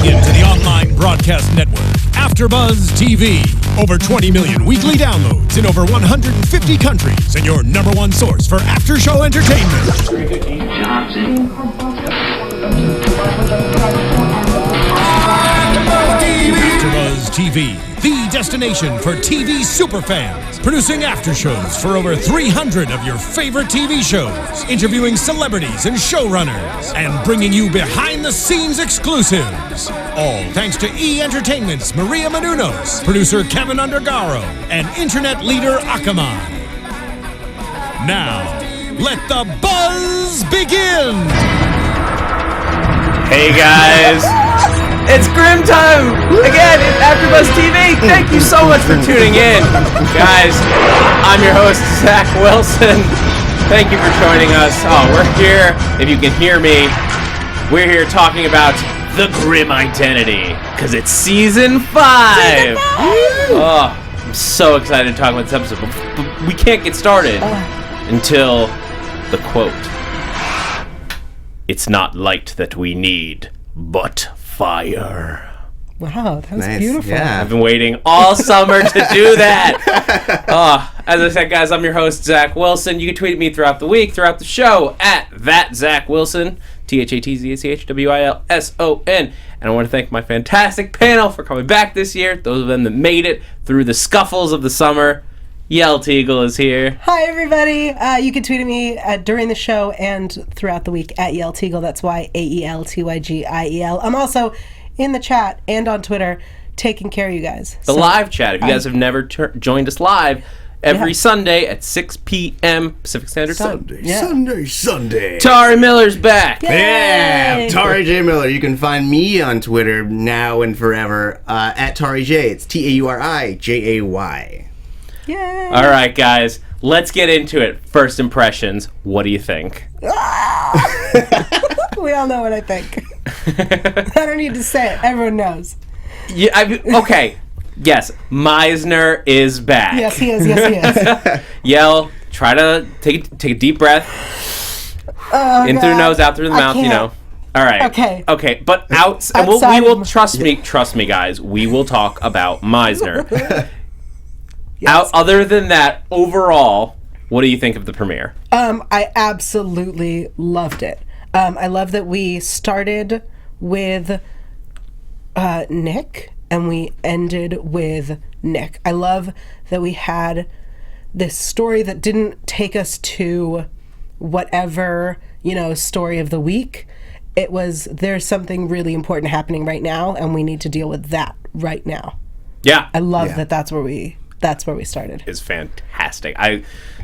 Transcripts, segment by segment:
into the online broadcast network, AFTERBUZZ TV. Over 20 million weekly downloads in over 150 countries, and your number one source for after-show entertainment. AFTERBUZZ TV, the destination for TV superfans. Producing aftershows for over 300 of your favorite TV shows. Interviewing celebrities and showrunners. And bringing you behind-the-scenes exclusives. All thanks to E! Entertainment's Maria Menounos, producer Kevin Undergaro, and internet leader Akamai. Now, let the buzz begin! Hey guys! It's Grimm time! Again, it's AFTERBUZZ TV! Thank you so much for tuning in! Guys, I'm your host, Zach Wilson. Thank you for joining us. Oh, we're here, if you can hear me, we're here talking about the Grimm Identity, because it's Season 5! Oh, I'm so excited to talk about this episode, but we can't get started until the quote. It's not light that we need, but fire. Wow, that was Nice. beautiful. Yeah. I've been waiting all summer to do that. As I said, guys, I'm your host, Zach Wilson. You can tweet at me throughout the week, throughout the show, at @ZachWilson, ThatZachWilson. And I want to thank my fantastic panel for coming back this year. Those of them that made it through the scuffles of the summer. Yael Tygiel is here. Hi, everybody. You can tweet at me during the show and throughout the week at Yael Tygiel. That's YAELTYGIEL. I'm also in the chat and on Twitter taking care of you guys. The live chat. If you guys have never joined us live, every Sunday at 6 p.m. Pacific Standard Time. Sunday. Tauri Miller's back. Yeah, Tauri J. Miller. You can find me on Twitter now and forever at Tauri J. It's TAURIJAY. Yay. All right, guys, let's get into it. First impressions. What do you think? We all know what I think. I don't need to say it. Everyone knows. Yeah. Okay. Yes, Meisner is back. Yes, he is. Yes, he is. Yael, try to take a deep breath. In through the nose, out through the mouth. You know. All right. Okay. But and we will trust me, guys. We will talk about Meisner. Yes. Other than that, overall, what do you think of the premiere? I absolutely loved it. I love that we started with Nick and we ended with Nick. I love that we had this story that didn't take us to whatever, story of the week. It was, there's something really important happening right now and we need to deal with that right now. Yeah. I love that that's where we started. Is fantastic.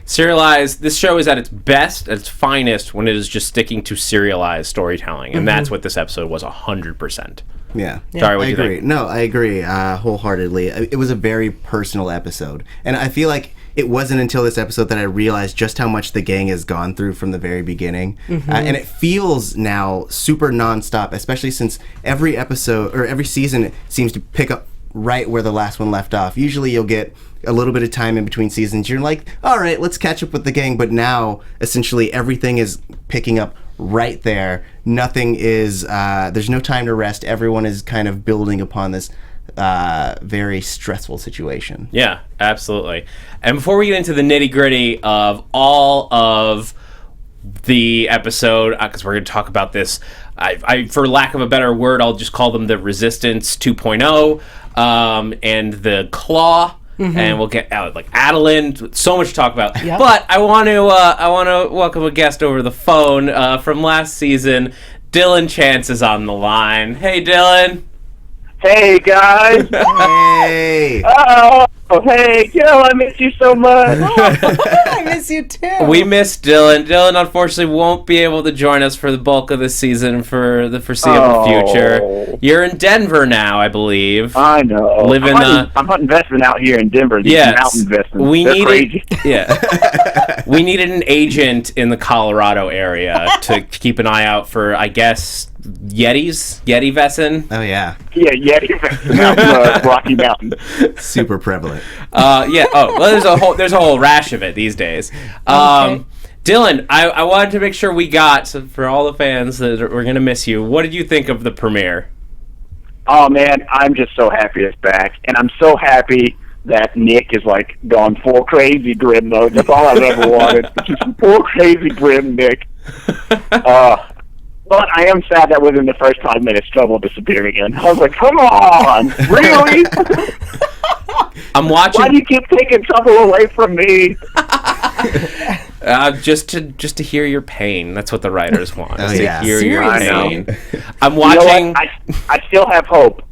This show is at its best, at its finest, when it is just sticking to serialized storytelling, and that's what this episode was 100%. Yeah. Sorry, what I do you agree. think? No, I agree wholeheartedly. It was a very personal episode, and I feel like it wasn't until this episode that I realized just how much the gang has gone through from the very beginning, and it feels now super nonstop, especially since every episode or every season seems to pick up right where the last one left off. Usually you'll get a little bit of time in between seasons. You're like, all right, let's catch up with the gang. But now, essentially, everything is picking up right there. Nothing is, there's no time to rest. Everyone is kind of building upon this very stressful situation. Yeah, absolutely. And before we get into the nitty-gritty of all of the episode, because we're going to talk about this, I for lack of a better word, I'll just call them the Resistance 2.0 and the Claw. And we'll get out like Adeline. So much to talk about. Yep. But I want to welcome a guest over the phone from last season. Dillon Chance is on the line. Hey, Dillon. Hey, guys. Hey. Oh, hey, Gil, I miss you so much. I miss you too. We miss Dillon. Dillon, unfortunately, won't be able to join us for the bulk of the season for the foreseeable future. You're in Denver now, I believe. I know. I'm hunting investment out here in Denver. These mountain investments. We needed an agent in the Colorado area to keep an eye out for, I guess, Yeti Vesson. Oh yeah. Yeah, Yeti Vesson, Rocky Mountain. Super prevalent. Yeah. Oh, well, there's a whole rash of it these days. Okay. Dillon, I wanted to make sure we got, so for all the fans that we're gonna miss you. What did you think of the premiere? Oh, man, I'm just so happy it's back. And I'm so happy that Nick is, like, gone full crazy Grimm mode. That's all I've ever wanted. Just full crazy Grimm Nick. But I am sad that within the first 5 minutes, Trouble disappeared again. I was like, come on! Really? I'm watching... Why do you keep taking Trouble away from me? Just to hear your pain. That's what the writers want. Oh, to yeah. hear your Seriously? pain. I'm watching... You know what? I still have hope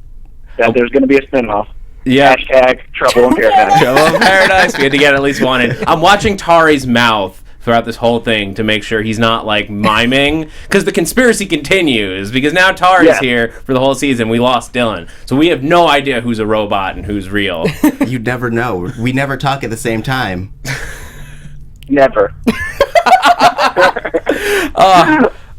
that there's going to be a spinoff. Yeah. Hashtag Trouble in Paradise. Trouble in Paradise. We had to get at least one in. I'm watching Tauri's mouth throughout this whole thing to make sure he's not, like, miming. Because the conspiracy continues. Because now Tauri's here for the whole season. We lost Dillon. So we have no idea who's a robot and who's real. You'd never know. We never talk at the same time. Never.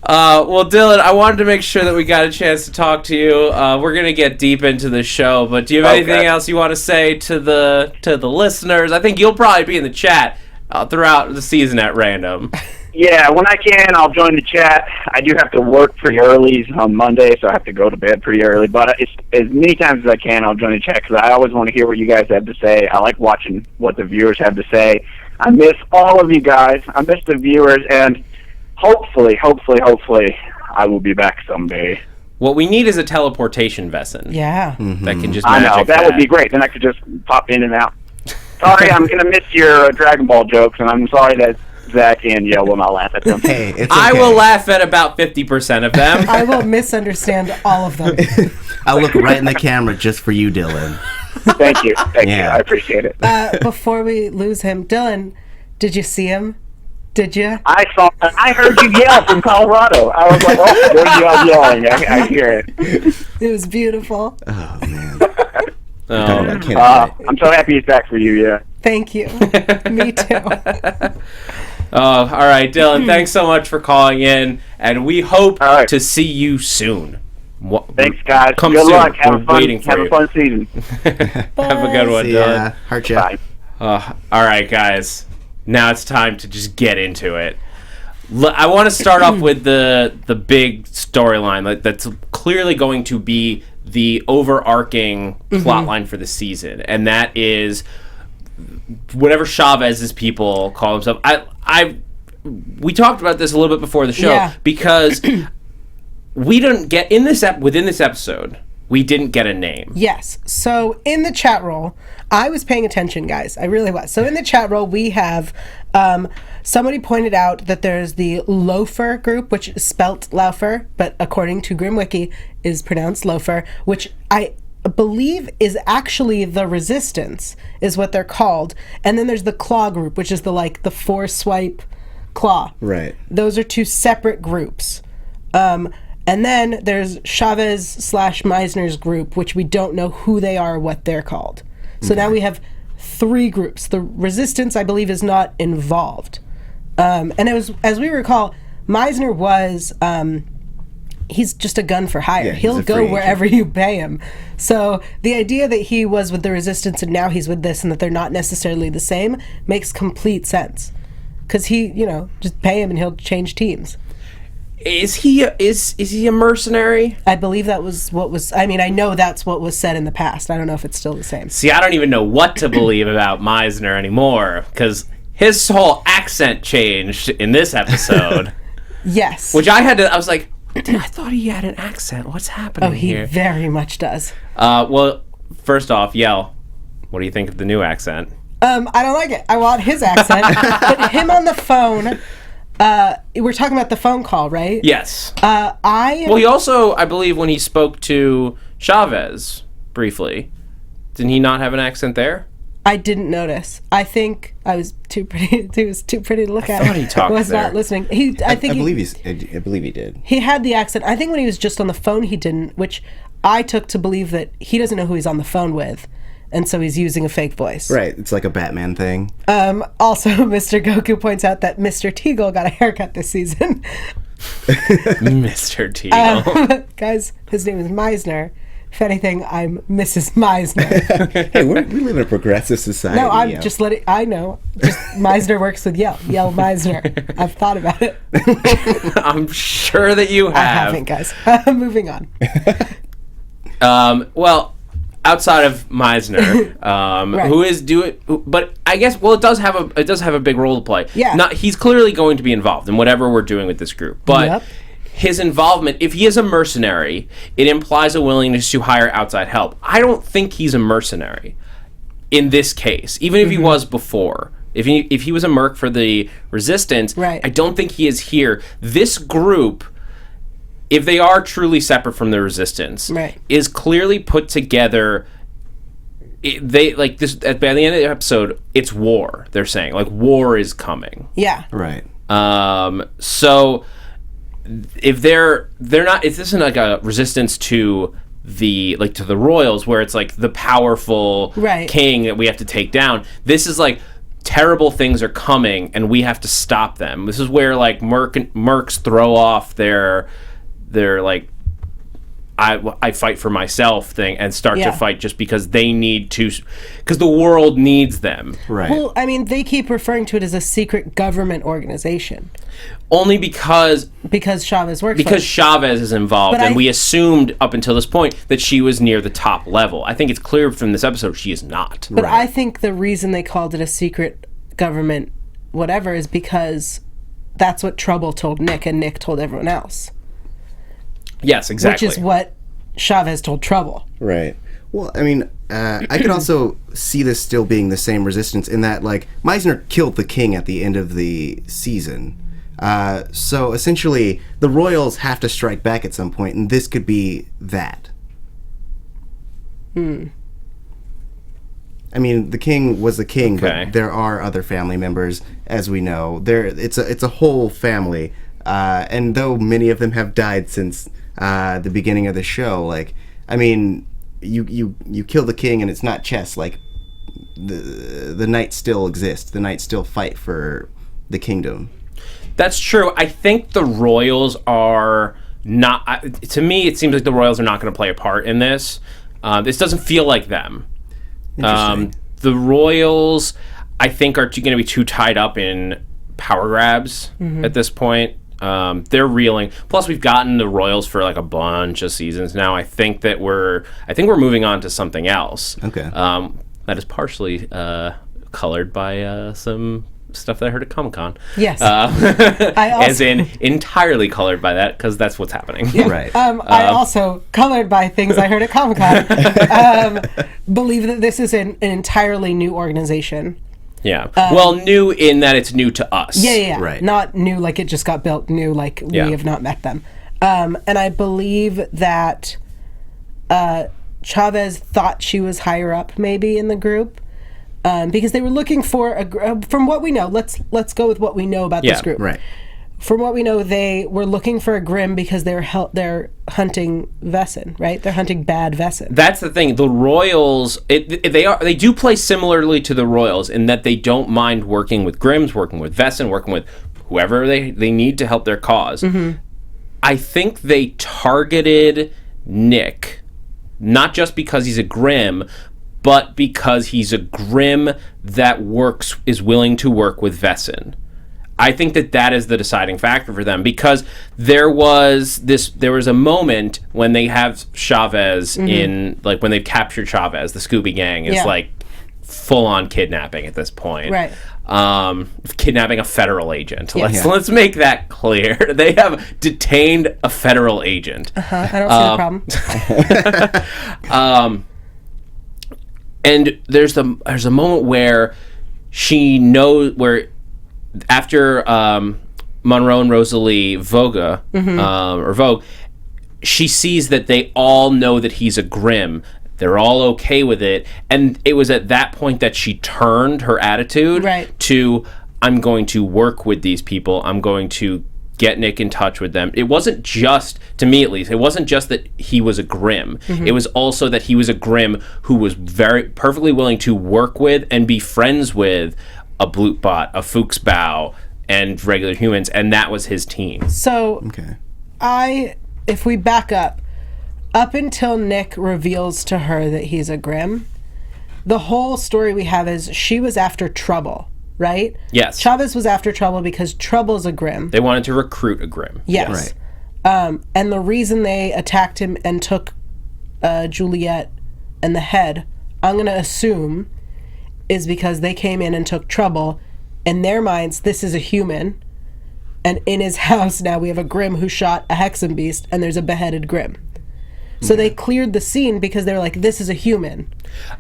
Well, Dillon, I wanted to make sure that we got a chance to talk to you. We're gonna get deep into the show, but do you have anything else you want to say to the listeners? I think you'll probably be in the chat throughout the season at random. Yeah, when I can, I'll join the chat. I do have to work pretty early on Monday, so I have to go to bed pretty early. But it's, as many times as I can, I'll join the chat because I always want to hear what you guys have to say. I like watching what the viewers have to say. I miss all of you guys. I miss the viewers, and hopefully, I will be back someday. What we need is a teleportation vessel. Yeah. That can just I magic know, that would be great. Then I could just pop in and out. Sorry, I'm going to miss your Dragon Ball jokes, and I'm sorry that Zach and Yael will not laugh at them. Hey, it's okay. I will laugh at about 50% of them. I will misunderstand all of them. I'll look right in the camera just for you, Dillon. Thank you. I appreciate it. Before we lose him, Dillon, did you see him? Did you? I heard you yell from Colorado. I was like, oh, there's Yael yelling. I hear it. It was beautiful. Oh, man. I'm so happy he's back for you, yeah. Thank you. Me too. All right, Dillon, thanks so much for calling in, and we hope to see you soon. Thanks, guys. Come Good soon. luck. Have We're a fun season. Have a good one, See Dillon. ya. Heart ya. Bye. All right, guys. Now it's time to just get into it. I want to start off with the big storyline that's clearly going to be the overarching plot line for the season, and that is whatever Chavez's people call themselves. We talked about this a little bit before the show because we didn't get within this episode. We didn't get a name. Yes. So in the chat roll, I was paying attention, guys. I really was. So in the chat roll, we have somebody pointed out that there's the Loafer group, which is spelt Laufer, but according to Grimm Wiki is pronounced Loafer, which I believe is actually the Resistance, is what they're called. And then there's the Claw group, which is the 4-swipe claw. Right. Those are two separate groups. And then there's Chavez/Meisner's group, which we don't know who they are or what they're called. So now we have 3 groups. The Resistance, I believe, is not involved. And it was, as we recall, Meisner was, he's just a gun for hire. Yeah, He'll go wherever you pay him. So the idea that he was with the Resistance and now he's with this and that they're not necessarily the same makes complete sense. Because he, just pay him and he'll change teams. Is he a mercenary? I believe that was what was... I mean, I know that's what was said in the past. I don't know if it's still the same. See, I don't even know what to believe about Meisner anymore, because his whole accent changed in this episode. Yes. Which I was like, I thought he had an accent. What's happening here? Oh, he very much does. Well, first off, Yael, what do you think of the new accent? I don't like it. I want his accent. But him on the phone... we're talking about the phone call, right? Yes. Well, he also, I believe, when he spoke to Chavez briefly, didn't he not have an accent there? I didn't notice. I think I was too pretty. He was too pretty to look at. I thought he talked was there. not listening. I believe he did. He had the accent. I think when he was just on the phone, he didn't, which I took to believe that he doesn't know who he's on the phone with. And so he's using a fake voice. Right. It's like a Batman thing. Also, Mr. Goku points out that Mr. Tygiel got a haircut this season. Mr. Tygiel. Guys, his name is Meisner. If anything, I'm Mrs. Meisner. Hey, we live in a progressive society. No, I'm just letting... I know. Just Meisner works with Yael. Yael Meisner. I've thought about it. I'm sure that you have. I haven't, guys. Moving on. Well, outside of Meisner, Right. who is but I guess it does have a big role to play. Yeah. He's clearly going to be involved in whatever we're doing with this group, but. Yep. His involvement, if he is a mercenary, it implies a willingness to hire outside help. I don't think he's a mercenary in this case, even if he was before. If he was a merc for the Resistance, right. I don't think he is here. This group, if they are truly separate from the Resistance, right. is clearly put together. They like this by the end of the episode. It's war. They're saying like war is coming. Yeah. Right. So. If they're not, if this isn't like a resistance to the royals where it's like the powerful right. king that we have to take down, this is like terrible things are coming and we have to stop them. This is where like mercs throw off their like I fight for myself thing and start to fight just because they need to, because the world needs them. Right. Well, I mean, they keep referring to it as a secret government organization. Only because Chavez works because Chavez is involved, But and we assumed up until this point that she was near the top level. I think it's clear from this episode she is not. But I think the reason they called it a secret government whatever is because that's what Trouble told Nick, and Nick told everyone else. Yes, exactly. Which is what Chavez told Trouble. Right. Well, I mean, I could also see this still being the same resistance in that, like, Meisner killed the king at the end of the season. So essentially, the royals have to strike back at some point, and this could be that. I mean, the king was the king, but there are other family members, as we know. It's a whole family, and though many of them have died since the beginning of the show, like, I mean, you kill the king, and it's not chess. Like, the knights still exist. The knights still fight for the kingdom. That's true. I think the royals are not. To me, it seems like the royals are not going to play a part in this. This doesn't feel like them. The royals, I think, are going to be too tied up in power grabs at this point. They're reeling. Plus, we've gotten the royals for like a bunch of seasons now. I think we're moving on to something else. Okay. That is partially colored by some stuff that I heard at Comic-Con. Yes. As in entirely colored by that, because that's what's happening. Yeah. Right. I also, colored by things I heard at Comic-Con, believe that this is an entirely new organization. Yeah. Well, new in that it's new to us. Yeah. Right. Not new like it just got built, new like we have not met them. And I believe that Chavez thought she was higher up maybe in the group. Because they were looking for from what we know, let's go with what we know about this group. Right. From what we know, they were looking for a Grimm because they're hunting Vesson, right? They're hunting bad Vesson. That's the thing. The Royals, they do play similarly to the Royals in that they don't mind working with Grimms, working with Vesson, working with whoever they need to help their cause. I think they targeted Nick, not just because he's a Grimm, but because he's a Grimm that is willing to work with Vesson. I think that is the deciding factor for them, because there was a moment when they have Chavez in, like, when they've captured Chavez, the Scooby Gang is like full on kidnapping at this point. Right. Kidnapping a federal agent. Let's make that clear. They have detained a federal agent. I don't see the problem. And there's a moment where she knows, where after Monroe and Rosalie Vogue, she sees that they all know that he's a Grimm. They're all okay with it. And it was at that point that she turned her attitude to, I'm going to work with these people. I'm going to get Nick in touch with them. It wasn't just, to me at least, it wasn't just that he was a Grimm. It was also that he was a Grimm who was very perfectly willing to work with and be friends with a Blootbot, a Fuchsbau, and regular humans, and that was his team. So, if we back up until Nick reveals to her that he's a Grimm, the whole story we have is she was after Trouble. Right? Yes. Chavez was after Trouble because Trouble's a Grimm. They wanted to recruit a Grimm. Yes. Right. And the reason they attacked him and took Juliet and the head, I'm going to assume is because they came in and took trouble. In their minds, this is a human. And in his house now we have a Grimm who shot a Hexen Beast, and there's a beheaded Grimm. So they cleared the scene because they were like, this is a human.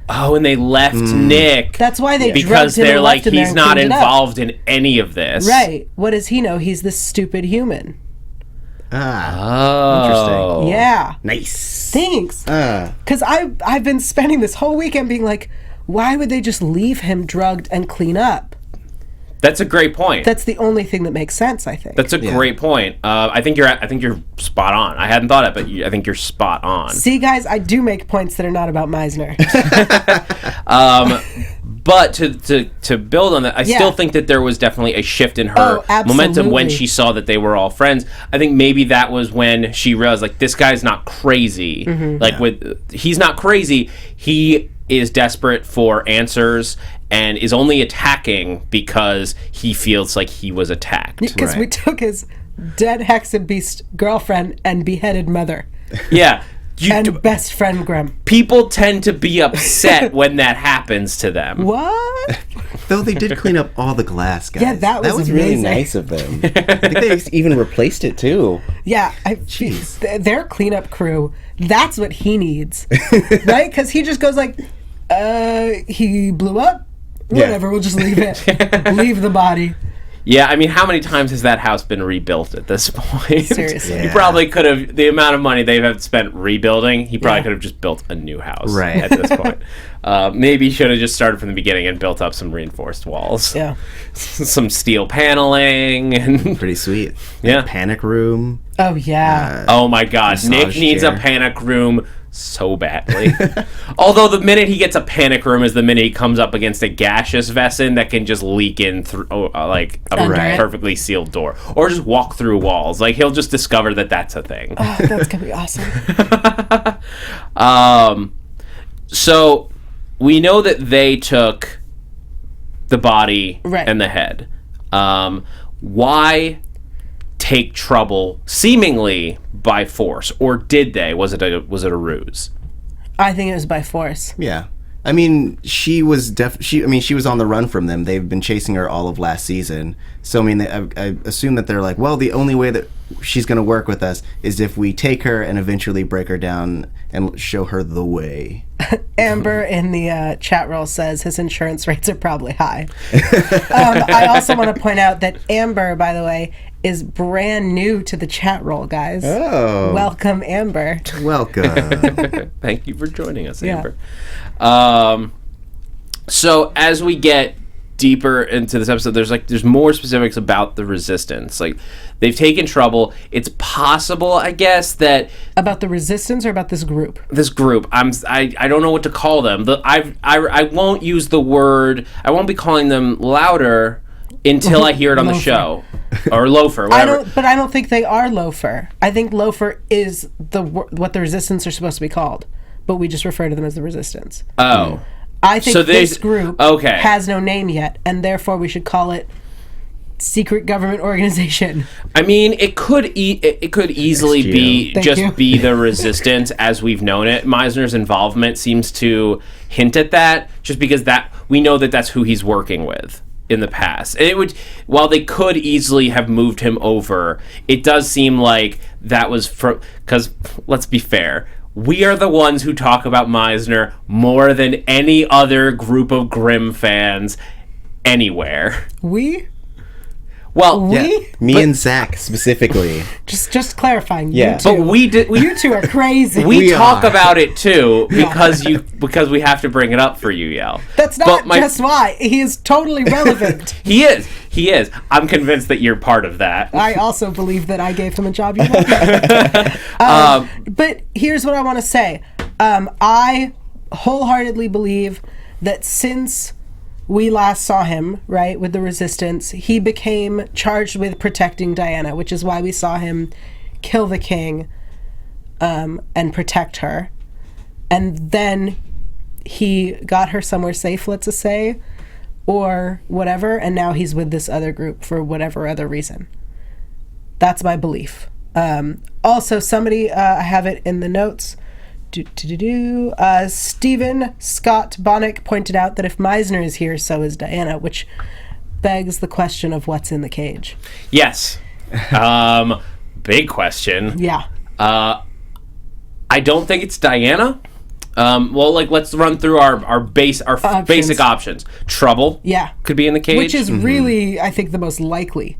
Oh, and they left Nick. That's why they because drugged him they're and like, left him there he's and not cleaned it up. involved in any of this. Right. What does he know? He's this stupid human. Ah, interesting. Yeah. Nice. Thanks. Because I've been spending this whole weekend being like, why would they just leave him drugged and clean up? That's a great point. That's the only thing that makes sense, I think. That's a great point. I think you're spot on. I hadn't thought it, but I think you're spot on. See, guys, I do make points that are not about Meisner. But to build on that, I still think that there was definitely a shift in her momentum when she saw that they were all friends. I think maybe that was when she realized, like, this guy's not crazy. He's not crazy. He is desperate for answers and is only attacking because he feels like he was attacked. Because we took his dead Hexen Beast girlfriend and beheaded mother. Yeah. And best friend Grimm. People tend to be upset when that happens to them. What? Though they did clean up all the glass, guys. Yeah, that was really amazing. nice of them. I think they even replaced it too. Yeah, their cleanup crew, that's what he needs. Right? Because he just goes like, he blew up? Whatever, we'll just leave it. Leave the body. Yeah, I mean, how many times has that house been rebuilt at this point? Seriously. He probably could have, the amount of money they have spent rebuilding, he probably could have just built a new house at this point. Maybe he should have just started from the beginning and built up some reinforced walls. Yeah. Some steel paneling. And Pretty sweet. Yeah. Panic room. Oh, yeah. Oh my god, Nick massage needs chair. a panic room so badly. Although the minute he gets a panic room is the minute he comes up against a gaseous vessel that can just leak in through like a perfectly sealed door, or just walk through walls. Like, he'll just discover that that's a thing. Oh, that's gonna be awesome. So we know that they took the body and the head. Why take trouble seemingly by force, or did they? Was it a ruse? I think it was by force. Yeah. I mean, she was she was on the run from them. They've been chasing her all of last season. So I mean, I assume that they're like, well, the only way that she's going to work with us is if we take her and eventually break her down and show her the way. Amber in the chat roll says his insurance rates are probably high. I also want to point out that Amber, by the way, is brand new to the chat roll, guys. Oh. Welcome, Amber. Welcome. Thank you for joining us, Yeah. Amber. So as we get deeper into this episode, there's more specifics about the resistance. Like, they've taken trouble. It's possible, I guess, that About the resistance or about this group? this group, I don't know what to call them. I won't use the word. I won't be calling them louder until I hear it on the Loafer. show, or loafer, whatever. I don't think they are loafer. I think loafer is what the resistance are supposed to be called, but we just refer to them as the resistance. Oh. I think So this group okay. has no name yet, and therefore we should call it secret government organization. I mean, it could easily be Thank just you. be the resistance as we've known it. Meisner's involvement seems to hint at that, just because that we know that that's who he's working with in the past. And it would, while they could easily have moved him over, it does seem like that was because let's be fair. We are the ones who talk about Meisner more than any other group of Grimm fans anywhere. We? Well, Me and Zach specifically. Just clarifying. Yeah. You two. but You two are crazy. we talk about it too because we have to bring it up for you, Yael. That's not just why. He is totally relevant. He is. I'm convinced that you're part of that. I also believe that I gave him a job. But here's what I want to say. I wholeheartedly believe that since we last saw him, right, with the resistance, he became charged with protecting Diana, which is why we saw him kill the king and protect her. And then he got her somewhere safe, let's just say, or whatever, and now he's with this other group for whatever other reason. That's my belief. Also, somebody, I have it in the notes, Stephen Scott Bonnick pointed out that if Meisner is here, so is Diana, which begs the question of what's in the cage. Yes. Big question. Yeah. I don't think it's Diana. Well, let's run through our basic options. Trouble. Yeah. Could be in the cage. Which is really, I think, the most likely.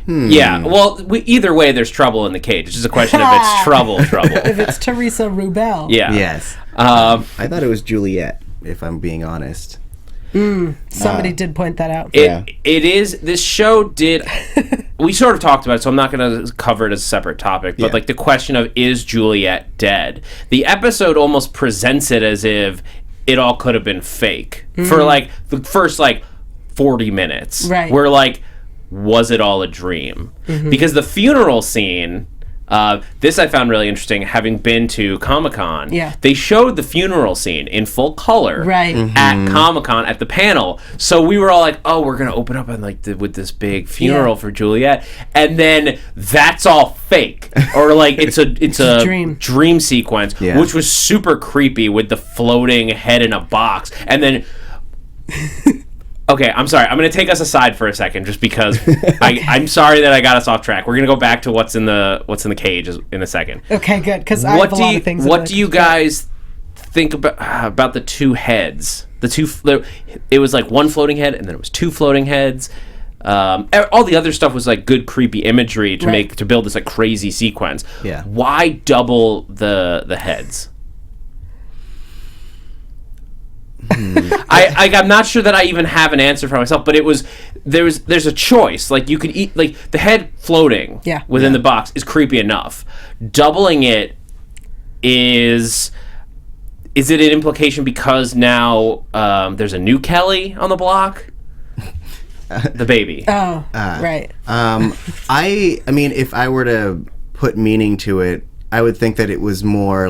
Yeah. Well, either way, there's trouble in the cage. It's just a question if it's trouble. If it's Teresa Rubel. Yeah. Yes. I thought it was Juliet, if I'm being honest. Somebody did point that out. It is. This show did. We sort of talked about it, so I'm not going to cover it as a separate topic. But the question of, is Juliet dead? The episode almost presents it as if it all could have been fake for the first 40 minutes. Right. Where was it all a dream? Because the funeral scene. This I found really interesting, having been to Comic-Con. Yeah. They showed the funeral scene in full color Right. at Comic-Con at the panel. So we were all like, oh, we're going to open up and with this big funeral for Juliet. And then that's all fake. Or it's a dream sequence, which was super creepy with the floating head in a box. And then... Okay, I'm sorry. I'm going to take us aside for a second, just because I'm sorry that I got us off track. We're going to go back to what's in the cage in a second. Okay, good. Because I have a lot of things. What do you guys think about the two heads? It was one floating head, and then it was two floating heads. All the other stuff was good creepy imagery to build this crazy sequence. Yeah. Why double the heads? I'm not sure that I even have an answer for myself, but there's a choice. You could eat the head floating within the box is creepy enough. Doubling it is it an implication because now there's a new Kelly on the block? The baby. Oh, right. I mean, if I were to put meaning to it, I would think that it was more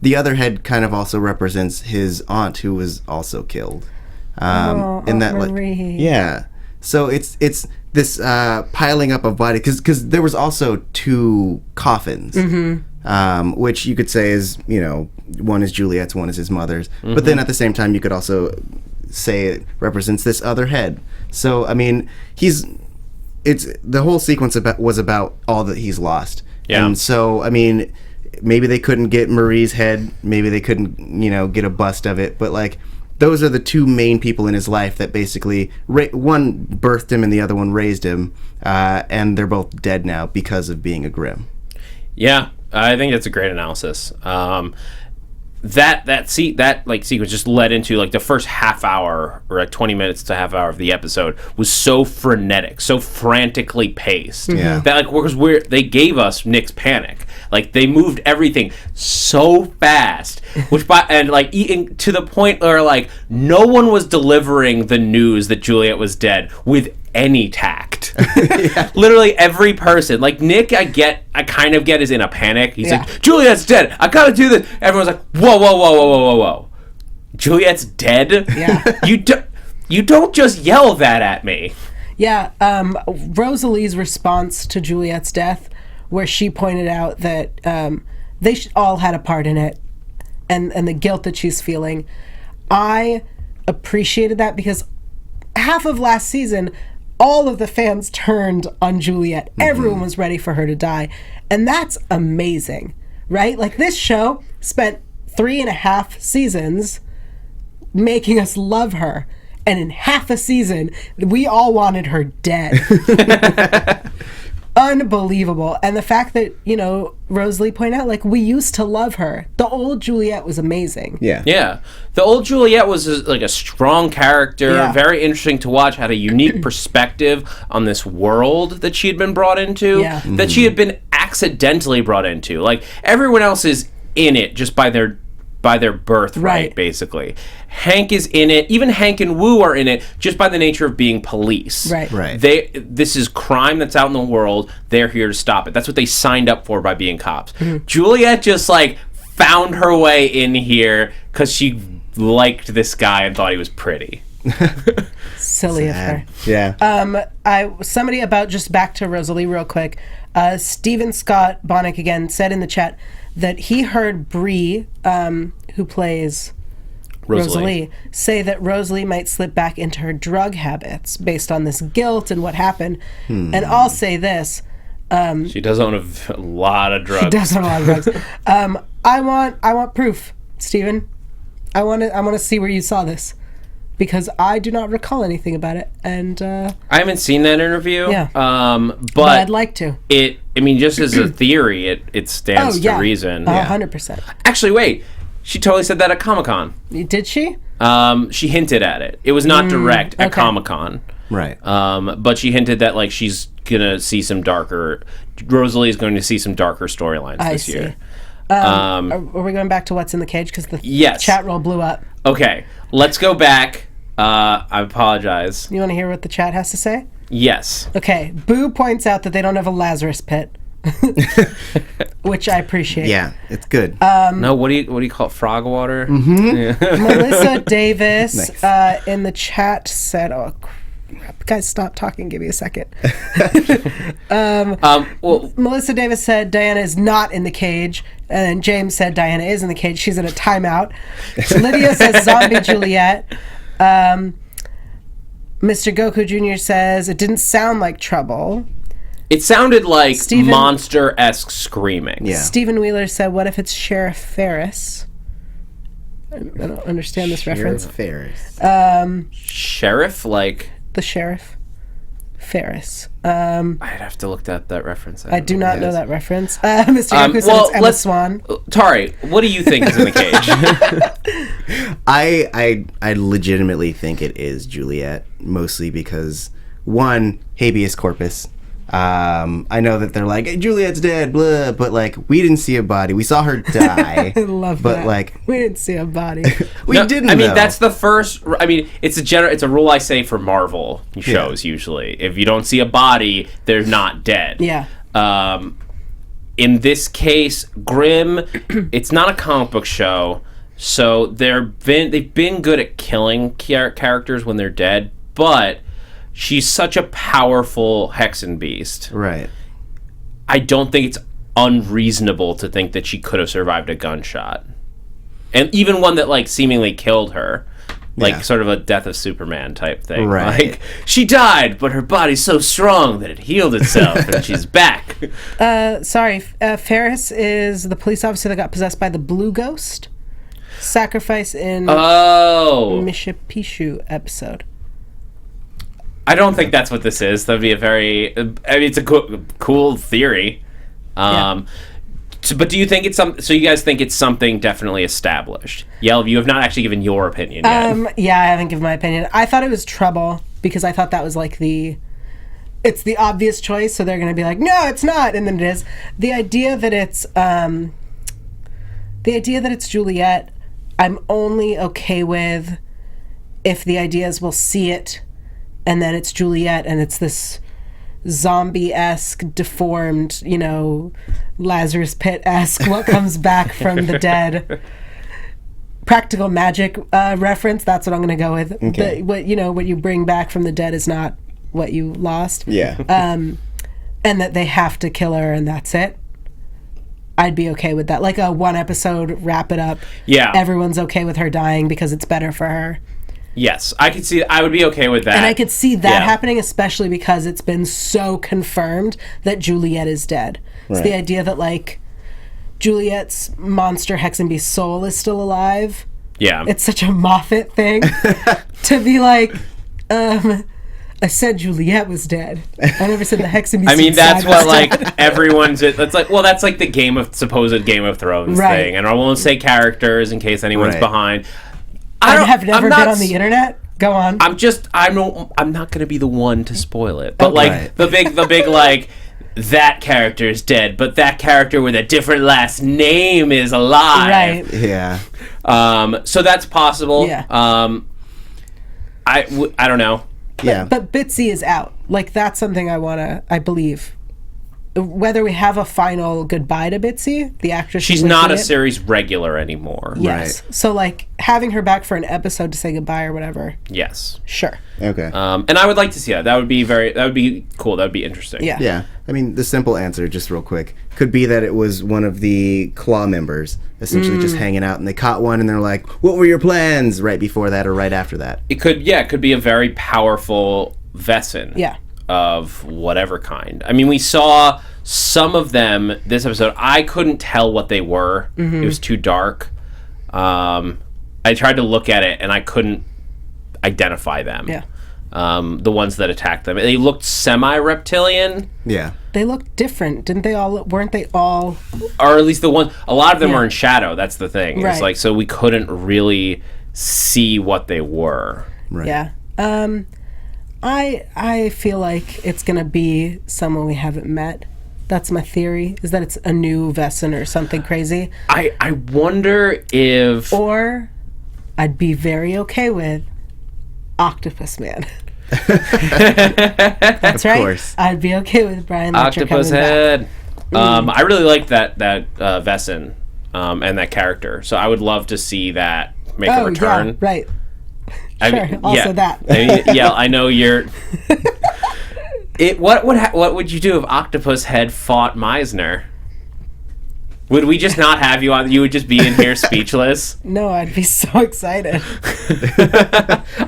the other head kind of also represents his aunt, who was also killed. Aunt Marie. Yeah. So it's this piling up of bodies, because there was also two coffins, which you could say is, one is Juliet's, one is his mother's. But then at the same time, you could also say it represents this other head. So I mean, the whole sequence was about all that he's lost. Yeah. And so I mean, maybe they couldn't get Marie's head, maybe they couldn't, get a bust of it, but those are the two main people in his life that basically one birthed him and the other one raised him, and they're both dead now because of being a Grimm. Yeah, I think that's a great analysis. That sequence just led into the first half hour or 20 minutes to half hour of the episode was so frenetic, so frantically paced. Yeah. That because they gave us Nick's panic. They moved everything so fast, eating to the point where no one was delivering the news that Juliet was dead with any tact. Literally every person. Nick, I kind of get is in a panic. He's like, Juliet's dead. I gotta do this. Everyone's like, whoa. Juliet's dead? Yeah. You don't just yell that at me. Yeah. Rosalie's response to Juliet's death, where she pointed out that they all had a part in it, and the guilt that she's feeling. I appreciated that because half of last season, all of the fans turned on Juliet. Everyone was ready for her to die. And that's amazing, right? This show spent 3.5 seasons making us love her. And in half a season, we all wanted her dead. Unbelievable. And the fact that, Rosalie pointed out, we used to love her. The old Juliet was amazing. Yeah. The old Juliet was a strong character, very interesting to watch, had a unique perspective on this world that she had been brought into, that she had been accidentally brought into. Everyone else is in it just by their birthright, basically. Hank is in it. Even Hank and Wu are in it just by the nature of being police. Right. This is crime that's out in the world. They're here to stop it. That's what they signed up for by being cops. Juliet just found her way in here because she liked this guy and thought he was pretty. Silly of her. Yeah. Somebody about, just back to Rosalie real quick. Stephen Scott Bonnick again said in the chat that he heard Bree, who plays Rosalie, say that Rosalie might slip back into her drug habits based on this guilt and what happened. And I'll say this. She does own a lot of drugs. She does own a lot of drugs. I want proof, Stephen. I want to see where you saw this, because I do not recall anything about it, and I haven't seen that interview. Yeah. But I'd like to. Just as a theory, it stands to reason. 100%. Actually, wait. She totally said that at Comic-Con. Did she? She hinted at it. It was not direct at okay. Comic-Con. Right. But she hinted that like she's gonna see some darker. Rosalie is going to see some darker storylines this year. Are we going back to what's in the cage? Because the chat roll blew up. Okay, let's go back. I apologize. You want to hear what the chat has to say? Yes. Okay. Boo points out that they don't have a Lazarus pit, which I appreciate. Yeah, it's good. No, what do you call it? Frog water? Mm-hmm. Yeah. Melissa Davis Nice. In the chat said, "Oh crap, guys, stop talking. Give me a second." Melissa Davis said Diana is not in the cage, and James said Diana is in the cage. She's in a timeout. Lydia says zombie Juliet. Mr. Goku Jr. says it didn't sound like trouble. It sounded like monster-esque screaming. Yeah. Stephen Wheeler said, what if it's Sheriff Ferris? I don't understand this reference. Ferris. Sheriff? Like... The Sheriff Ferris. I'd have to look at that reference. I do not know that reference. Mr. Goku said it's Emma Swan. Tari, what do you think is in the cage? I legitimately think it is Juliet, mostly because, one, habeas corpus. I know that they're like, hey, Juliet's dead, blah, but like we didn't see a body. We saw her die. I love but that. Like we didn't see a body. we didn't. I mean, though. that's the first. I mean, it's a rule I say for Marvel shows usually. If you don't see a body, they're not dead. Yeah. In this case, Grimm, it's not a comic book show, so they've been good at killing characters when they're dead, but she's such a powerful Hexen beast. Right. I don't think it's unreasonable to think that she could have survived a gunshot. And even one that, like, seemingly killed her. Like, sort of a Death of Superman type thing. Right. Like, she died, but her body's so strong that it healed itself, and she's back. Ferris is the police officer that got possessed by the Blue Ghost. Sacrifice in Mishipishu episode. I don't think that's what this is. That'd be a very... I mean, it's a cool theory. But do you think it's so you guys think it's something definitely established? Yael, you have not actually given your opinion yet. Yeah, I haven't given my opinion. I thought it was Trouble, because I thought that was like it's the obvious choice, so they're going to be like, no, it's not, and then it is. The idea that it's Juliet, I'm only okay with if the idea is we'll see it and then it's Juliet and it's this zombie-esque, deformed, Lazarus Pit-esque, what comes back from the dead. Practical magic reference, that's what I'm going to go with. Okay. What you bring back from the dead is not what you lost. Yeah. And that they have to kill her and that's it. I'd be okay with that. Like a one episode, wrap it up. Yeah. Everyone's okay with her dying because it's better for her. Yes, I would be okay with that. And I could see that happening, especially because it's been so confirmed that Juliet is dead. It's the idea that, like, Juliet's monster Hexen Beast soul is still alive. Yeah. It's such a Moffat thing to be like, I said Juliet was dead. I never said the Hexen Beast. I mean, that's what, like, everyone's... That's like the supposed Game of Thrones thing. And I won't say characters in case anyone's behind. I have never been on the internet. Go on. I'm not going to be the one to spoil it. But the big like that character is dead, but that character with a different last name is alive. Right. Yeah. So that's possible. Yeah. I don't know. But Bitsy is out. Like, that's something I believe whether we have a final goodbye to Bitsy, the actress. She's not a series regular anymore. Yes. Right. So, like, having her back for an episode to say goodbye or whatever. Yes. Sure. Okay. And I would like to see that. That would be cool. That would be interesting. Yeah. Yeah. I mean, the simple answer, just real quick, could be that it was one of the Claw members essentially just hanging out, and they caught one, and they're like, "What were your plans?" right before that or right after that. It could be a very powerful Vessin. Yeah. Of whatever kind. I mean, we saw some of them this episode. I couldn't tell what they were. It was too dark. I tried to look at it and I couldn't identify them. Yeah. The ones that attacked them. They looked semi-reptilian. Yeah. They looked different, didn't they all? Weren't they all? Or at least a lot of them were in shadow. That's the thing. Right. It's like, so we couldn't really see what they were. Right. Yeah. I feel like it's going to be someone we haven't met. That's my theory, is that it's a new Vessin or something crazy. I wonder if... Or I'd be very okay with Octopus Man. That's right. Of course. I'd be okay with Brian Letcher Octopus coming Head. Back. I really like that Vessin and that character. So I would love to see that make a return. Yeah, right. Sure. That. I know you're. What would you do if Octopus Head fought Meisner? Would we just not have you on? You would just be in here speechless. No, I'd be so excited.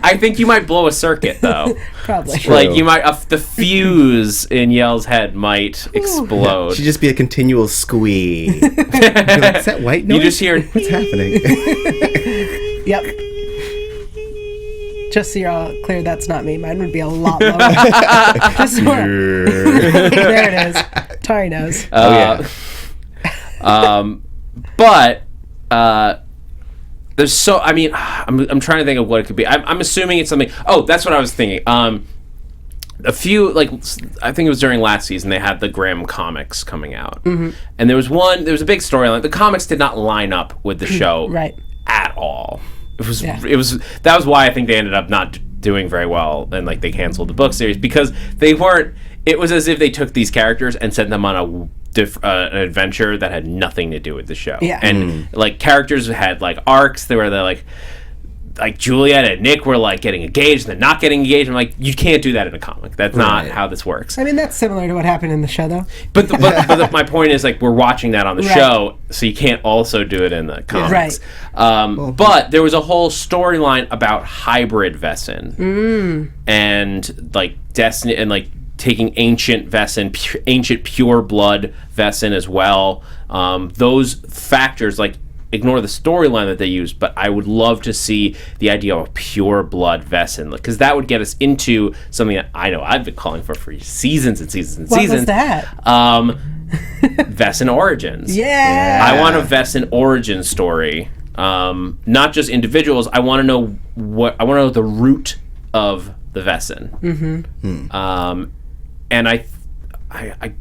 I think you might blow a circuit, though. Probably. Like you might, the fuse in Yael's head might explode. She'd just be a continual squee. Like, is that white noise? You just hear what's happening. Yep. Just so you're all clear, that's not me. Mine would be a lot lower. There it is. Tauri knows. But there's so. I mean, I'm trying to think of what it could be. I'm assuming it's something. Oh, that's what I was thinking. A few, like, I think it was during last season, they had the Grimm comics coming out, and there was a big storyline. The comics did not line up with the show at all. It was that was why I think they ended up not doing very well, and like they canceled the book series because they weren't. It was as if they took these characters and sent them on an adventure that had nothing to do with the show. Yeah. And like characters had like arcs. They were like Juliet and Nick were like getting engaged and then not getting engaged. I'm like, you can't do that in a comic. That's not how this works. I mean, that's similar to what happened in the show, though. But my point is, like, we're watching that on the show, so you can't also do it in the comics. Right. But there was a whole storyline about hybrid Vessin and like Destiny and like taking ancient Vessin, ancient pure blood Vessin as well. Those factors, like, ignore the storyline that they used, but I would love to see the idea of a pure blood Vessin, because that would get us into something that I know I've been calling for seasons and seasons and seasons. What was that? Vessin origins. Yeah. I want a Vessin origin story. Not just individuals. I want to know the root of the Vessin. And I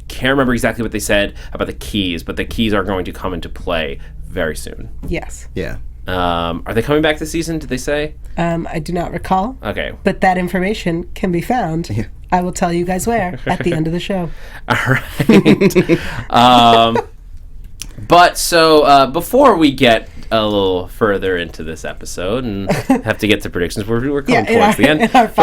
can't remember exactly what they said about the keys, but the keys are going to come into play very soon. Yes. Yeah. Are they coming back this season? Did they say? I do not recall. Okay. But that information can be found. Yeah. I will tell you guys where at the end of the show. All right. But so before we get a little further into this episode and have to get to predictions, we're coming towards the end. But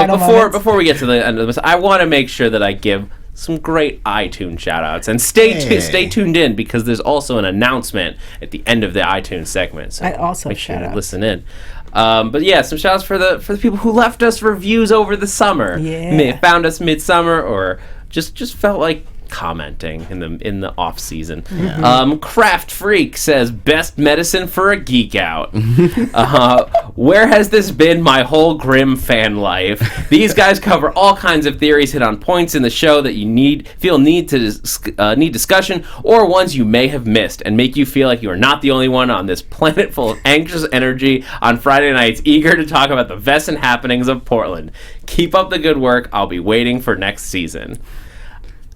before we get to the end of this, I want to make sure that I give some great iTunes shout-outs. And stay tuned in, because there's also an announcement at the end of the iTunes segment. So I also make sure to shout-outs. listen in. But yeah, some shout-outs for the people who left us reviews over the summer. Yeah. Found us midsummer or just felt like commenting in the off season. Yeah. Craft Freak says, best medicine for a geek out. Where has this been my whole Grimm fan life? These guys cover all kinds of theories, hit on points in the show that you need discussion, or ones you may have missed, and make you feel like you are not the only one on this planet full of anxious energy on Friday nights, eager to talk about the Vessin happenings of Portland. Keep up the good work. I'll be waiting for next season.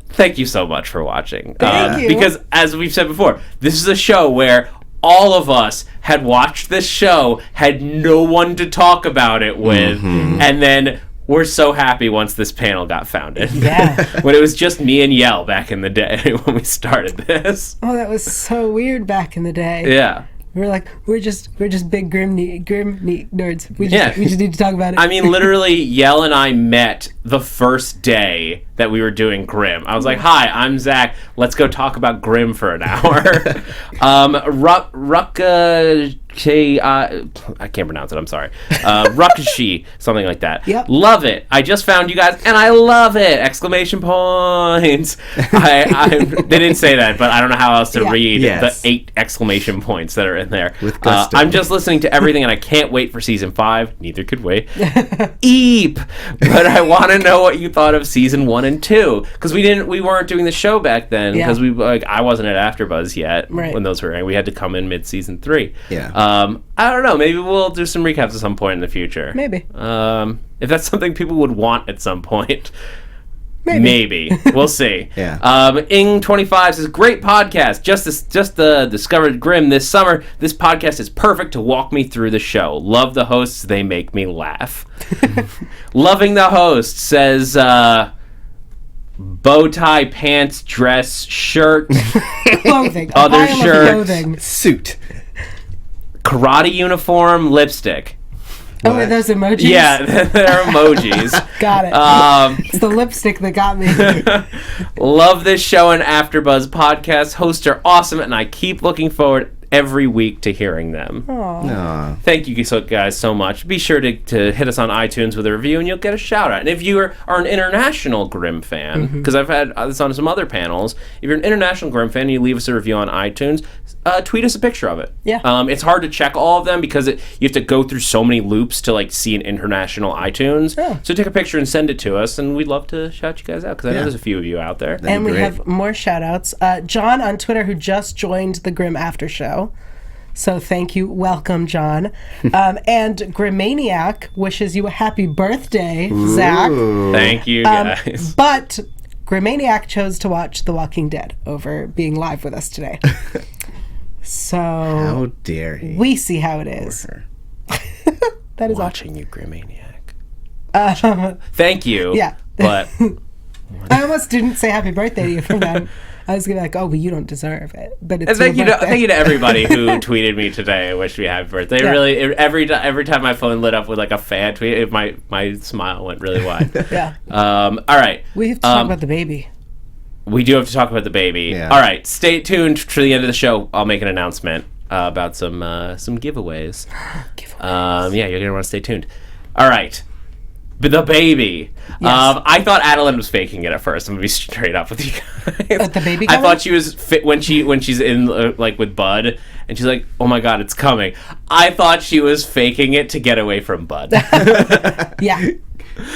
Thank you so much for watching. Thank you. Because, as we've said before, this is a show where all of us had watched this show, had no one to talk about it with, and then were so happy once this panel got founded. Yeah. When it was just me and Yael back in the day when we started this. Oh, that was so weird back in the day. Yeah. We were like, we're just big Grimm nerds. We Yeah. just need to talk about it. I mean, literally, Yael and I met the first day that we were doing Grimm. I was like, "Hi, I'm Zach. Let's go talk about Grimm for an hour." I can't pronounce it. I'm sorry. Rukashi, something like that. Yep. Love it. I just found you guys, and I love it! Exclamation points. They didn't say that, but I don't know how else to read Yes. the 8 exclamation points that are in there. With gusto. I'm just listening to everything, and I can't wait for season 5. Neither could we. Eep! But I want to know what you thought of season 1 and 2, because we weren't doing the show back then, because I wasn't at AfterBuzz yet when those were airing. We had to come in mid season 3. Yeah. I don't know. Maybe we'll do some recaps at some point in the future. Maybe. If that's something people would want at some point. Maybe. We'll see. Yeah. Ing25 says, great podcast. Just discovered Grimm this summer. This podcast is perfect to walk me through the show. Love the hosts. They make me laugh. Loving the host, says bow tie, pants, dress, shirt, Clothing. A other pile of shirts. clothing. Suit. karate uniform, lipstick. Oh, wait, those emojis? Yeah, they're emojis. Got it. It's the lipstick that got me. Love this show and AfterBuzz podcast. Hosts are awesome, and I keep looking forward every week to hearing them. Aw. Thank you guys so much. Be sure to hit us on iTunes with a review, and you'll get a shout out. And if you are an international Grimm fan, because I've had this on some other panels, if you're an international Grimm fan and you leave us a review on iTunes, tweet us a picture of it. Yeah. It's hard to check all of them because you have to go through so many loops to see an international iTunes. Yeah. So take a picture and send it to us, and we'd love to shout you guys out because I know there's a few of you out there. And we great. have more shout outs. John on Twitter, who just joined the Grimm After Show. So thank you. Welcome, John. And Grimmaniac wishes you a happy birthday, Zach. Thank you guys. But Grimmaniac chose to watch The Walking Dead over being live with us today. So How dare he? we see how it is. Her. That is Watching you, Grimmaniac. Thank you. Yeah. But I almost didn't say happy birthday to you from them. I was gonna be like, oh, but you don't deserve it. But it's thank you your birthday. thank you to everybody who tweeted me today and wished me happy birthday. Yeah. Really, every time my phone lit up with a fan tweet, my smile went really wide. Yeah. All right. We have to talk about the baby. We do have to talk about the baby. Yeah. All right. Stay tuned to the end of the show. I'll make an announcement about some giveaways. Yeah, you're gonna want to stay tuned. All right. But the baby. Yes. I thought Adeline was faking it at first. I'm gonna be straight up with you guys. The baby I coming? thought she was fit when she's in with Bud, and she's like, "Oh my God, it's coming." I thought she was faking it to get away from Bud. Yeah.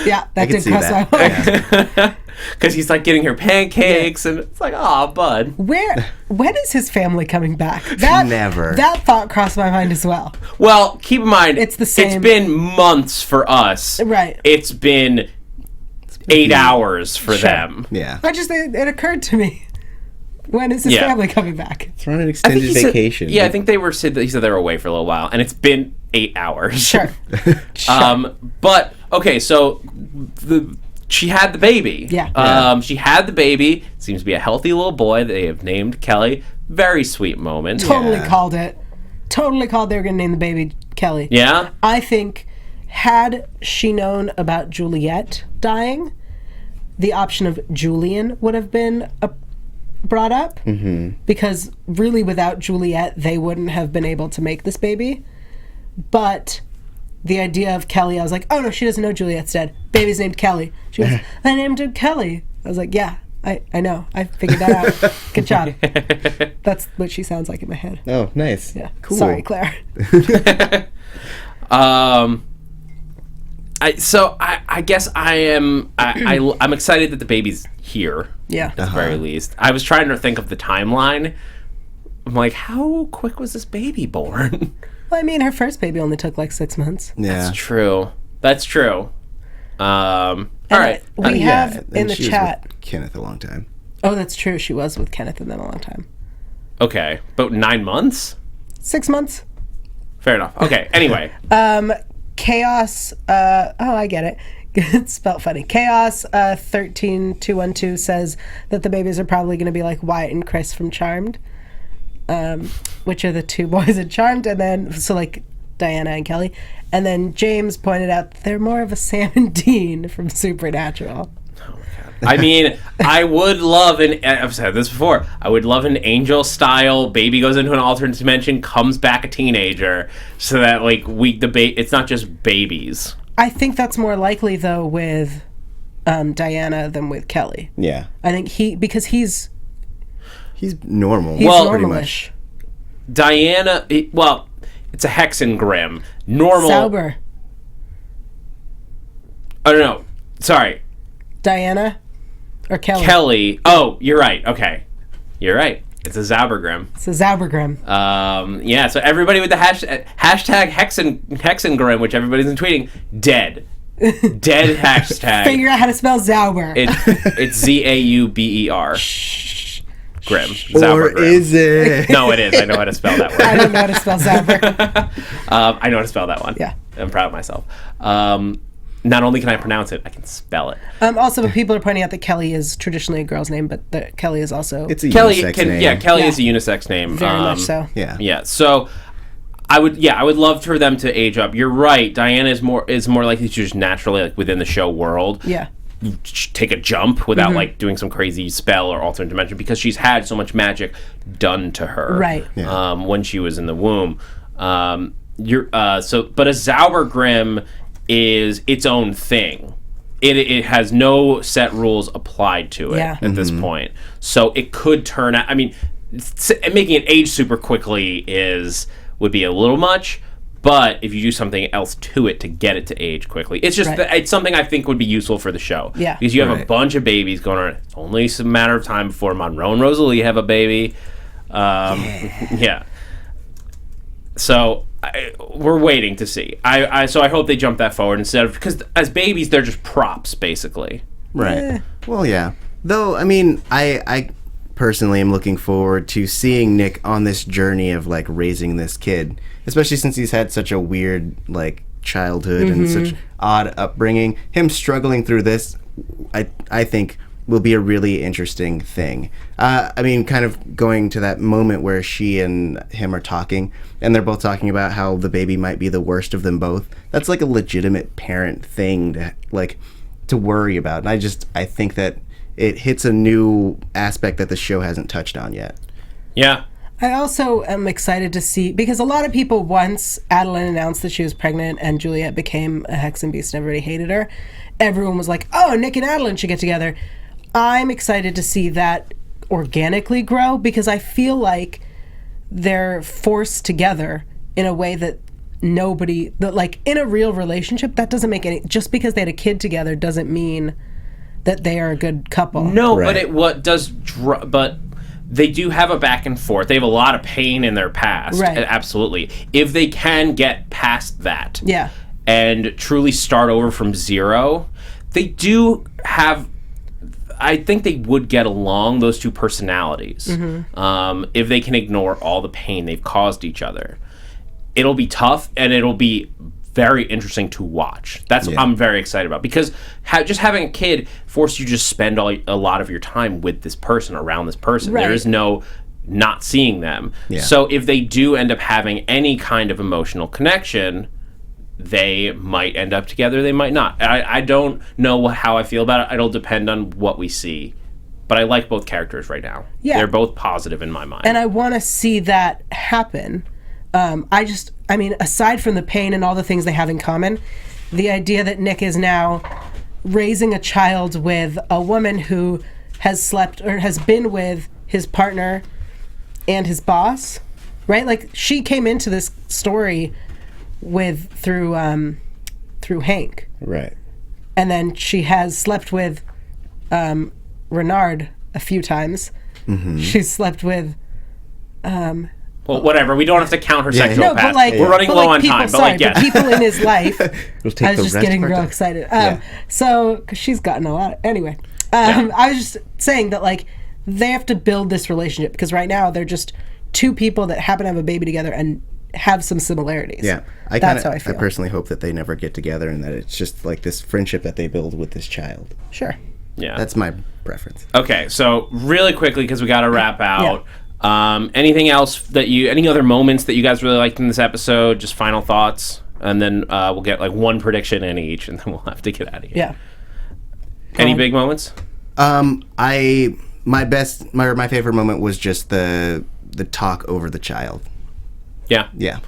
Yeah, that I can did see cross my that. mind. Because he's getting her pancakes, and it's like, "Oh, Bud." When is his family coming back? That Never. That thought crossed my mind as well. Well, keep in mind, It's the same- It's been months for us. Right. It's been 8 hours for Sure. them. Yeah. It occurred to me. When is his Yeah. family coming back? It's on an I think extended he said- vacation. I think he said they were away for a little while, and it's been 8 hours. Sure. But okay, so she had the baby. Yeah. She had the baby. Seems to be a healthy little boy. They have named Kelly. Very sweet moment. Totally Yeah. called it. Totally called they were going to name the baby Kelly. Yeah. I think had she known about Juliet dying, the option of Julian would have been brought up. Mm-hmm. Because really without Juliet, they wouldn't have been able to make this baby. But the idea of Kelly, I was like, oh no, she doesn't know Juliet's dead. Baby's named Kelly. She goes, I named her Kelly. I was like, yeah, I know. I figured that out. Good job. That's what she sounds like in my head. Oh, nice. Yeah. Cool. Sorry, Claire. I guess I'm excited that the baby's here. Yeah. At the very least. I was trying to think of the timeline. I'm like, how quick was this baby born? Well, I mean, her first baby only took 6 months. Yeah. That's true. All right. We have and in the she was chat. with Kenneth a long time. Oh, that's true. She was with Kenneth and then a long time. Okay. But 9 months? 6 months. Fair enough. Okay. Anyway. Chaos. I get it. It's spelled funny. Chaos 13212 says that the babies are probably going to be like Wyatt and Chris from Charmed, which are the two boys in Charmed, and then so like Diana and Kelly. And then James pointed out they're more of a Sam and Dean from Supernatural. I mean, I would love I've said this before, I would love an Angel style, baby goes into an alternate dimension, comes back a teenager, so that like it's not just babies. I think that's more likely though with Diana than with Kelly. Yeah. I think because he's normal. He's Well, normalish. Diana, it's a Hexen Grimm. Normal. Sauber. Oh, no. Sorry. Diana or Kelly? Kelly. Oh, you're right. Okay. You're right. It's a Zaubergrim. It's a Zaubergrim. Yeah, so everybody with the hashtag Hexengrim, which everybody's been tweeting, dead. Dead hashtag. Figure out how to spell Zauber. It's Zauber. Grimm. Or Zaubergrim. is it? No, it is. I know how to spell that word. I don't know how to spell Zauber. I know how to spell that one. Yeah. I'm proud of myself. Not only can I pronounce it, I can spell it. Also, people are pointing out that Kelly is traditionally a girl's name, but that Kelly is also... It's a Kelly unisex name. Yeah, Kelly Yeah. is a unisex name. Very much so. Yeah. Yeah. So I would love for them to age up. You're right. Diana is more likely to just naturally like within the show world. Yeah. Take a jump without like doing some crazy spell or alternate dimension because she's had so much magic done to her. Right. Yeah. When she was in the womb. But a Zaubergrim is its own thing. It has no set rules applied to it at this point. So it could turn out. I mean, making it age super quickly would be a little much. But if you do something else to it to get it to age quickly, it's just it's something I think would be useful for the show. Yeah. Because you have a bunch of babies going on. It's only a matter of time before Monroe and Rosalie have a baby. Yeah. So we're waiting to see. So I hope they jump that forward instead of because as babies they're just props basically. Right. Well, yeah. Though, I mean, I personally am looking forward to seeing Nick on this journey of like raising this kid, especially since he's had such a weird like childhood and such odd upbringing. Him struggling through this, I think, will be a really interesting thing. I mean, kind of going to that moment where she and him are talking, and they're both talking about how the baby might be the worst of them both. That's like a legitimate parent thing to worry about. And I think that it hits a new aspect that the show hasn't touched on yet. Yeah. I also am excited to see, because a lot of people, once Adeline announced that she was pregnant and Juliet became a Hexen Beast and everybody hated her, everyone was like, oh, Nick and Adeline should get together. I'm excited to see that organically grow, because I feel like they're forced together in a way that like in a real relationship, that doesn't make any, just because they had a kid together doesn't mean that they are a good couple. No, Right. but they do have a back and forth. They have a lot of pain in their past. Right. Absolutely. If they can get past that Yeah. and truly start over from zero, they do have, I think they would get along, those two personalities. If they can ignore all the pain they've caused each other. It'll be tough, and it'll be very interesting to watch. That's what I'm very excited about, because just having a kid forces you to just spend a lot of your time with this person, around this person. Right. There is no not seeing them. Yeah. So if they do end up having any kind of emotional connection, they might end up together, they might not. I don't know how I feel about it. It'll depend on what we see. But I like both characters right now. Yeah. They're both positive in my mind. And I want to see that happen. I mean, aside from the pain and all the things they have in common, the idea that Nick is now raising a child with a woman who has slept or has been with his partner and his boss, right? Like, she came into this story through Hank. Right. And then she has slept with Renard a few times. She's slept with well, whatever. We don't have to count her sexual no, past. but like We're running but low like on people, time. But sorry, like, yes. but people in his life. We'll take I was the just rest getting of our real time. excited. Yeah. So, because she's gotten a lot. Anyway, I was just saying that like they have to build this relationship, because right now they're just two people that happen to have a baby together, and have some similarities. Yeah, That's how I feel. I personally hope that they never get together and that it's just like this friendship that they build with this child. Sure. Yeah. That's my preference. Okay, so really quickly, because we got to wrap out. Anything else any other moments that you guys really liked in this episode? Just final thoughts, and then we'll get like one prediction in each, and then we'll have to get out of here. Yeah. Any big moments? My favorite moment was just the talk over the child. Yeah. Yeah.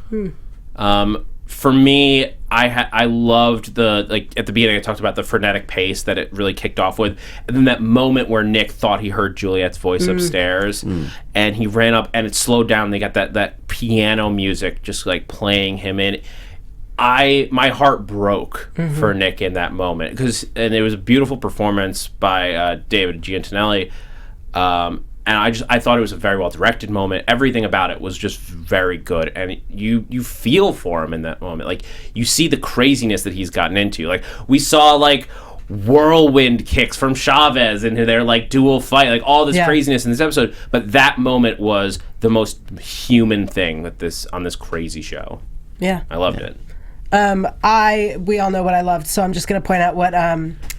For me, I loved at the beginning I talked about the frenetic pace that it really kicked off with, and then that moment where Nick thought he heard Juliet's voice upstairs, and he ran up and it slowed down. They got that piano music just like playing him in. My heart broke for Nick in that moment, and it was a beautiful performance by David Giantinelli. And I thought it was a very well directed moment. Everything about it was just very good, and you feel for him in that moment. Like, you see the craziness that he's gotten into. Like, we saw like whirlwind kicks from Chavez into their like dual fight, like all this craziness in this episode. But that moment was the most human thing on this crazy show. Yeah. I loved it. We all know what I loved, so I'm just going to point out what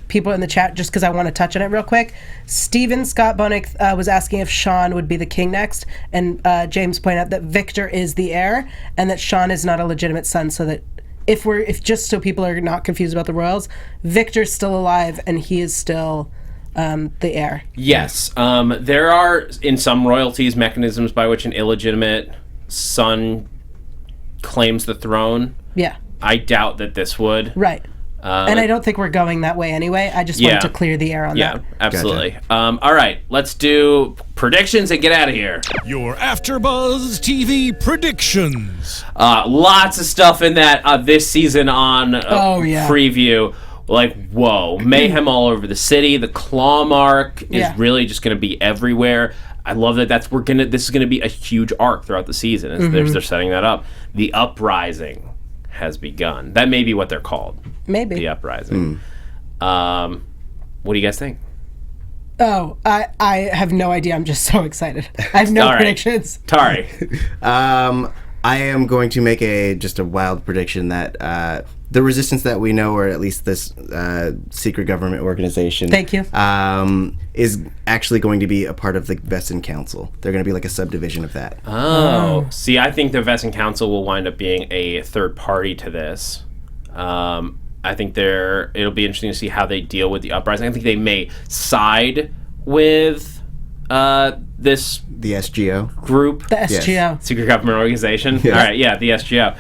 people in the chat, just because I want to touch on it real quick. Steven Scott Bonick was asking if Sean would be the king next, and James pointed out that Victor is the heir, and that Sean is not a legitimate son, so that if just so people are not confused about the royals, Victor's still alive, and he is still the heir. Yes. There are, in some royalties, mechanisms by which an illegitimate son claims the throne. Yeah. I doubt that this would. Right. And I don't think we're going that way anyway. I just wanted to clear the air on that. Yeah, absolutely. Gotcha. All right, let's do predictions and get out of here. Your AfterBuzz TV predictions. Lots of stuff in that this season on preview. Like, whoa, mayhem all over the city. The claw mark is really just going to be everywhere. I love that this is going to be a huge arc throughout the season. As they're setting that up. The uprising has begun. That may be what they're called. Maybe. The uprising. What do you guys think? Oh, I have no idea. I'm just so excited. I have no predictions. Tari. I am going to make just a wild prediction that the resistance that we know, or at least this secret government organization, thank you, is actually going to be a part of the Vesson Council. They're going to be like a subdivision of that. Oh. See, I think the Vesson Council will wind up being a third party to this. I think it'll be interesting to see how they deal with the uprising. I think they may side with the SGO group. The SGO. Yes. Secret Government Organization. Yes. All right, yeah, the SGO.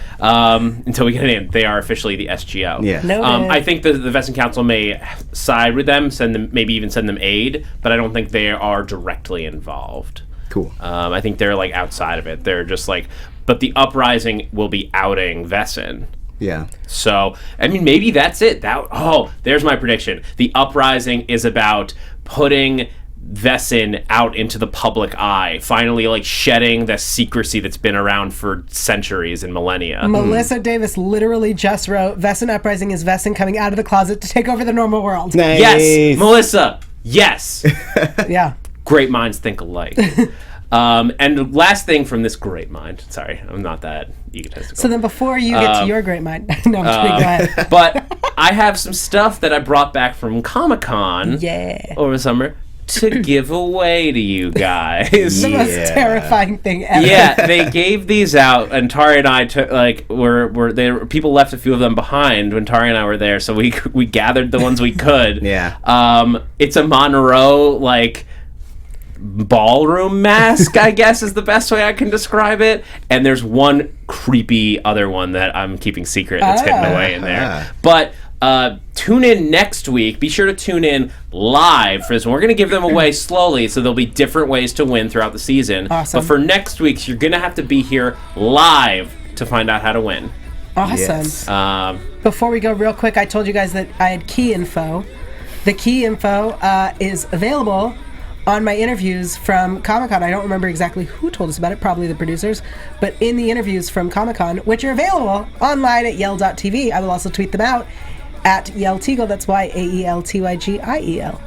Until we get in, they are officially the SGO. Yeah. I think the Vesson Council may side with them, maybe even send them aid, but I don't think they are directly involved. Cool. I think they're like outside of it. They're just like, but the uprising will be outing Vesson. Yeah. So, I mean, maybe that's it. There's my prediction. The uprising is about putting Vesson out into the public eye, finally like shedding the secrecy that's been around for centuries and millennia. Melissa Davis literally just wrote, Vesson uprising is Vesson coming out of the closet to take over the normal world. Nice. Yes, Melissa. Yes. Yeah. Great minds think alike. And last thing from this great mind. Sorry, I'm not that egotistical. So then before you get to your great mind. No, I'm kidding, go ahead. But I have some stuff that I brought back from Comic-Con over the summer to give away to you guys. The most terrifying thing ever. Yeah, they gave these out, and Tari and I took people left a few of them behind when Tari and I were there, so we gathered the ones we could. Yeah. It's a Monroe ballroom mask, I guess is the best way I can describe it. And there's one creepy other one that I'm keeping secret that's hidden away in there. But tune in next week. Be sure to tune in live for this one. We're going to give them away slowly, so there'll be different ways to win throughout the season. Awesome. But for next week's, you're going to have to be here live to find out how to win. Awesome. Yes. Before we go, real quick, I told you guys that I had key info. The key info is available on my interviews from Comic-Con. I don't remember exactly who told us about it, probably the producers, but in the interviews from Comic-Con, which are available online at yael.tv, I will also tweet them out at Yael Tygiel. That's YAELTYGIEL.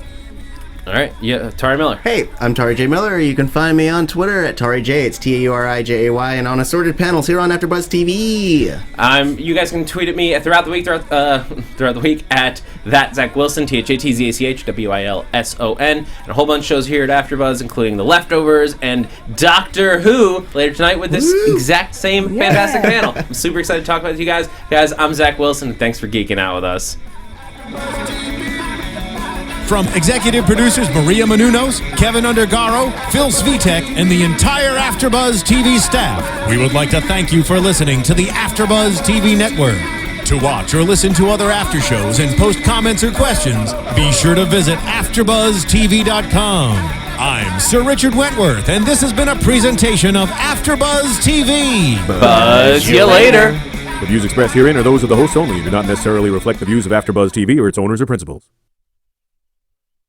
All right, yeah, Tauri Miller. Hey, I'm Tauri J. Miller. You can find me on Twitter at Tauri J. It's TaurijAY, and on assorted panels here on AfterBuzz TV. You guys can tweet at me throughout the week at that Zach Wilson, THATZACH WILSON, and a whole bunch of shows here at AfterBuzz, including The Leftovers and Doctor Who later tonight with this exact same fantastic panel. I'm super excited to talk about it with you guys. Guys, I'm Zach Wilson. Thanks for geeking out with us. From executive producers Maria Menounos, Kevin Undergaro, Phil Svitek, and the entire AfterBuzz TV staff, we would like to thank you for listening to the AfterBuzz TV network. To watch or listen to other after shows and post comments or questions, be sure to visit AfterBuzzTV.com. I'm Sir Richard Wentworth, and this has been a presentation of AfterBuzz TV. Buzz you later. The views expressed herein are those of the hosts only and do not necessarily reflect the views of AfterBuzz TV or its owners or principals.